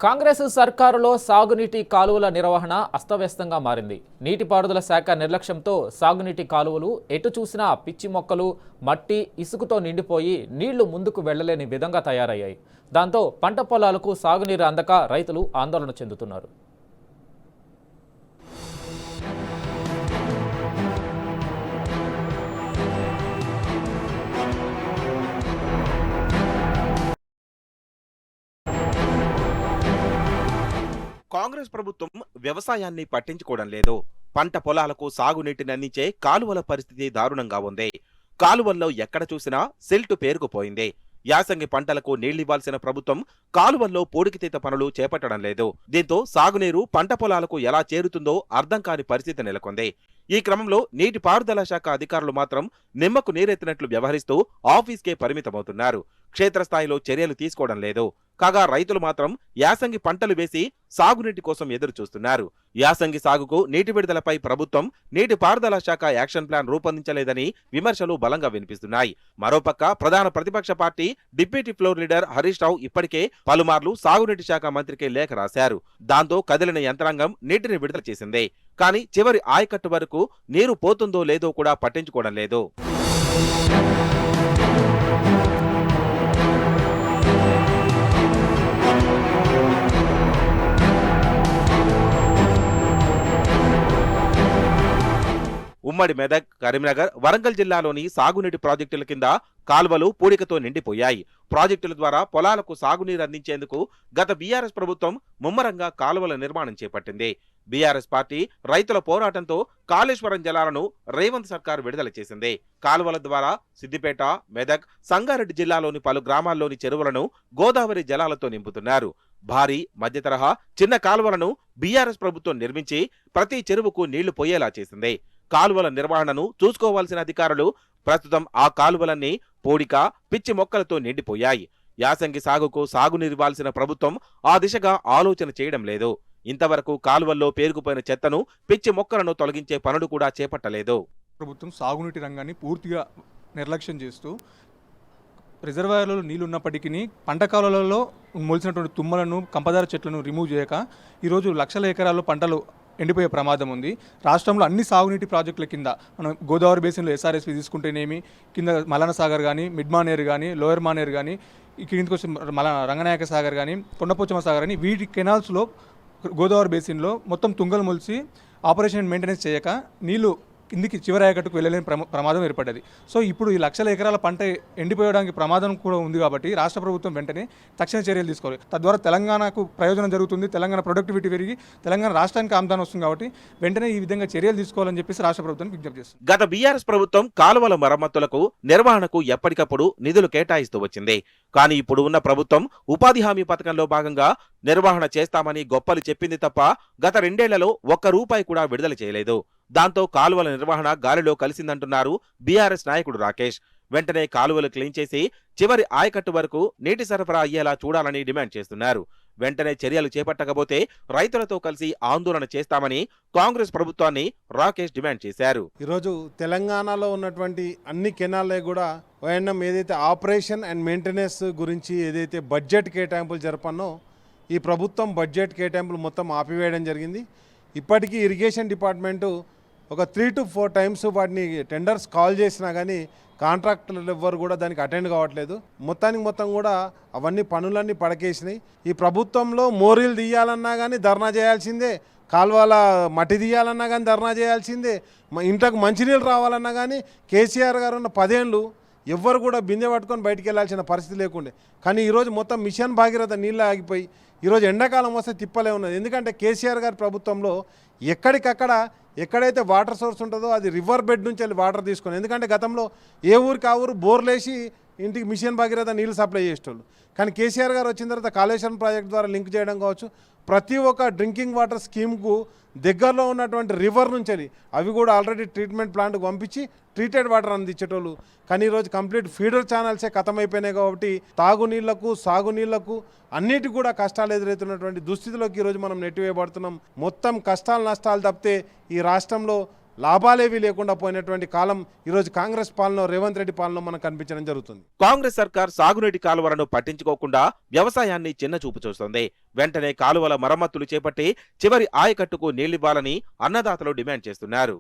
కాంగ్రెస్ సర్కారులో సాగునీటి కాలువల నిర్వహణ అస్తవ్యస్తంగా మారింది. నీటిపారుదల శాఖ నిర్లక్ష్యంతో సాగునీటి కాలువలు ఎటు చూసినా పిచ్చి మొక్కలు, మట్టి, ఇసుకతో నిండిపోయి నీళ్లు ముందుకు వెళ్లలేని విధంగా తయారయ్యాయి. దాంతో పంట పొలాలకు సాగునీరు అందక రైతులు ఆందోళన చెందుతున్నారు. కాంగ్రెస్ ప్రభుత్వం వ్యవసాయాన్ని పట్టించుకోవడం లేదు. పంట పొలాలకు సాగునీటిని అందించే కాలువల పరిస్థితి దారుణంగా ఉంది. కాలువల్లో ఎక్కడ చూసినా సిల్టు పేరుకుపోయింది. యాసంగి పంటలకు నీళ్లివ్వాల్సిన ప్రభుత్వం కాలువల్లో పూడికితీత పనులు చేపట్టడం లేదు. దీంతో సాగునీరు పంట పొలాలకు ఎలా చేరుతుందో అర్థం కాని పరిస్థితి నెలకొంది. ఈ క్రమంలో నీటిపారుదల శాఖ అధికారులు మాత్రం నిమ్మకు నీరెత్తినట్లు వ్యవహరిస్తూ ఆఫీస్కే పరిమితమవుతున్నారు. క్షేత్రస్థాయిలో చర్యలు తీసుకోవడం లేదు. కాగా రైతులు మాత్రం యాసంగి పంటలు వేసి సాగునీటి కోసం ఎదురు చూస్తున్నారు. యాసంగి సాగుకు నీటి విడుదలపై ప్రభుత్వం నీటిపారుదల శాఖ యాక్షన్ ప్లాన్ రూపొందించలేదని విమర్శలు బలంగా వినిపిస్తున్నాయి. మరోపక్క ప్రధాన ప్రతిపక్ష party deputy floor leader Harish Rao ఇప్పటికే పలుమార్లు సాగునీటి శాఖ మంత్రికి లేఖ రాశారు. దాంతో కదిలిన యంత్రాంగం నీటిని విడుదల చేసింది. కానీ చివరి ఆయకట్టు వరకు నీరు పోతుందో లేదో కూడా పట్టించుకోవడం లేదు. ఉమ్మడి మెదక్, కరీంనగర్, వరంగల్ జిల్లాలోని సాగునీటి ప్రాజెక్టుల కింద కాల్వలు పూడికతో నిండిపోయాయి. ప్రాజెక్టుల ద్వారా పొలాలకు సాగునీరు అందించేందుకు గత బీఆర్ఎస్ ప్రభుత్వం ముమ్మరంగా కాలువల నిర్మాణం చేపట్టింది. బీఆర్ఎస్ పార్టీ రైతుల పోరాటంతో కాళేశ్వరం జలాలను రేవంత్ సర్కార్ విడుదల చేసింది. కాలువల ద్వారా సిద్దిపేట, మెదక్, సంగారెడ్డి జిల్లాలోని పలు గ్రామాల్లోని చెరువులను గోదావరి జలాలతో నింపుతున్నారు. భారీ, మధ్య తరహా, చిన్న కాలువలను బీఆర్ఎస్ ప్రభుత్వం నిర్మించి ప్రతి చెరువుకు నీళ్లు పోయేలా చేసింది. కాలువల నిర్వహణను చూసుకోవాల్సిన అధికారులు ప్రస్తుతం ఆ కాలువలన్నీ పూడిక, పిచ్చి మొక్కలతో నిండిపోయాయి. యాసంగి సాగుకు సాగునీరివ్వాల్సిన ప్రభుత్వం ఆ దిశగా ఆలోచన చేయడం లేదు. ఇంతవరకు కాలువల్లో పేరుకుపోయిన చెత్తను, పిచ్చి మొక్కలను తొలగించే పనులు కూడా చేపట్టలేదు. ప్రభుత్వం సాగునీటి రంగాన్ని పూర్తిగా నిర్లక్ష్యం చేస్తూ రిజర్వాయర్లలో నీళ్లు ఉన్నప్పటికీ పంట కాలువలలో మొలిసినటువంటి తుమ్మలను, కంపదార చెట్లను రిమూవ్ చేయక ఈరోజు లక్షల ఎకరాల్లో పంటలు ఎండిపోయే ప్రమాదం ఉంది. రాష్ట్రంలో అన్ని సాగునీటి ప్రాజెక్టుల కింద మనం గోదావరి బేసిన్లో ఎస్ఆర్ఎస్పీ తీసుకుంటేనేమి, కింద మలన సాగర్ కానీ, మిడ్ మానేరు కానీ, లోయర్ మానేరు కానీ, కిందకి వచ్చి రంగనాయక సాగర్ కానీ, కొండపోచమ్మ సాగర్ కానీ, వీటి కెనాల్స్లో గోదావరి బేసిన్లో మొత్తం తుంగలు మొలిచి ఆపరేషన్ అండ్ మెయింటెనెన్స్ చేయక నీళ్లు కిందికి చివరి ఆయకట్టుకు వెళ్ళలేని ప్రమాదం ఏర్పడ్డది. సో ఇప్పుడు ఈ లక్షల ఎకరాల పంట ఎండిపోయడానికి ప్రమాదం కూడా ఉంది కాబట్టి రాష్ట్ర ప్రభుత్వం వెంటనే తక్షణ చర్యలు తీసుకోవాలి. తద్వారా తెలంగాణకు ప్రయోజనం జరుగుతుంది, తెలంగాణ ప్రొడక్టివిటీ పెరిగి తెలంగాణ రాష్ట్రానికి ఆమదానం వస్తుంది. కాబట్టి వెంటనే ఈ విధంగా చర్యలు తీసుకోవాలని చెప్పేసి రాష్ట్ర ప్రభుత్వానికి విజ్ఞప్తి చేస్తుంది. గత బీఆర్ఎస్ ప్రభుత్వం కాలువల మరమ్మతులకు, నిర్వహణకు ఎప్పటికప్పుడు నిధులు కేటాయిస్తూ వచ్చింది. కానీ ఇప్పుడు ఉన్న ప్రభుత్వం ఉపాధి హామీ పథకంలో భాగంగా నిర్వహణ చేస్తామని గొప్పలు చెప్పింది తప్ప గత 2 ఏళ్లలో ఒక్క రూపాయి కూడా విడుదల చేయలేదు. దాంతో కాలువల నిర్వహణ గాలిలో కలిసిందంటున్నారు బీఆర్ఎస్ నాయకుడు రాకేష్. వెంటనే కాలువలు క్లీన్ చేసి చివరి ఆయకట్టు వరకు నీటి సరఫరా అయ్యేలా చూడాలని డిమాండ్ చేస్తున్నారు. వెంటనే చర్యలు చేపట్టకపోతే రైతులతో కలిసి ఆందోళన చేస్తామని కాంగ్రెస్ ప్రభుత్వాన్ని రాకేష్ డిమాండ్ చేశారు. ఈరోజు తెలంగాణలో ఉన్నటువంటి అన్ని కెనాల్లే కూడా ఓఎన్ఎం ఏదైతే ఆపరేషన్ అండ్ మెయింటెనెన్స్ గురించి ఏదైతే బడ్జెట్ కేటాయింపులు జరపనో ఈ ప్రభుత్వం బడ్జెట్ కేటాయింపులు మొత్తం ఆపివేయడం జరిగింది. ఇప్పటికీ ఇరిగేషన్ డిపార్ట్మెంటు ఒక 3 to 4 టైమ్స్ వాటిని టెండర్స్ కాల్ చేసినా కానీ కాంట్రాక్టర్లు ఎవ్వరు కూడా దానికి అటెండ్ కావట్లేదు. మొత్తం కూడా అవన్నీ పనులన్నీ పడకేసినాయి. ఈ ప్రభుత్వంలో మోరీలు తీయాలన్నా కానీ ధర్నా చేయాల్సిందే, కాలువల మట్టి తీయాలన్నా కానీ ధర్నా చేయాల్సిందే, ఇంట్లోకి మంచినీళ్ళు రావాలన్నా కానీ కేసీఆర్ గారు ఉన్న 10 ఏళ్ళు ఎవ్వరు కూడా బిందె పట్టుకొని బయటికి వెళ్ళాల్సిన పరిస్థితి లేకుండే. కానీ ఈరోజు మొత్తం మిషన్ భాగీరథ నీళ్ళు ఆగిపోయి ఈరోజు ఎండాకాలం వస్తే తిప్పలే ఉన్నది. ఎందుకంటే కేసీఆర్ గారి ప్రభుత్వంలో ఎక్కడికక్కడ ఎక్కడైతే వాటర్ సోర్స్ ఉంటుందో అది రివర్ బెడ్ నుంచి వెళ్ళి వాటర్ తీసుకొని, ఎందుకంటే గతంలో ఏ ఊరికి ఆ ఊరు బోర్లేసి ఇంటికి మిషన్ భాగీరథ నీళ్ళు సప్లై చేసేటోళ్ళు. కానీ కేసీఆర్ గారు వచ్చిన తర్వాత కాళేశ్వరం ప్రాజెక్ట్ ద్వారా లింక్ చేయడం కావచ్చు, ప్రతి ఒక్క డ్రింకింగ్ వాటర్ స్కీమ్కు దగ్గరలో ఉన్నటువంటి రివర్ నుంచి అవి కూడా ఆల్రెడీ ట్రీట్మెంట్ ప్లాంట్కి పంపించి ట్రీటెడ్ వాటర్ అందించేటోళ్ళు. కానీ ఈరోజు కంప్లీట్ ఫీడర్ ఛానల్సే ఖతమైపోయినాయి. కాబట్టి తాగునీళ్లకు, సాగునీళ్లకు అన్నిటికీ కూడా కష్టాలు ఎదురవుతున్నటువంటి దుస్థితిలోకి ఈరోజు మనం నెట్టివేయబడుతున్నాం. మొత్తం కష్టాలు నష్టాలు తప్పితే ఈ రాష్ట్రంలో లాభాలేవి లేకుండా పోయినటువంటి కాలం ఈరోజు కాంగ్రెస్ పాలన, రేవంత్ రెడ్డి పాలన మనకు కనిపించడం జరుగుతుంది. కాంగ్రెస్ సర్కార్ సాగునీటి కాలువలను పట్టించుకోకుండా వ్యవసాయాన్ని చిన్నచూపు చూస్తోంది. వెంటనే కాలువల మరమ్మతులు చేపట్టి చివరి ఆయకట్టుకు నీళ్లివ్వాలని అన్నదాతలు డిమాండ్ చేస్తున్నారు.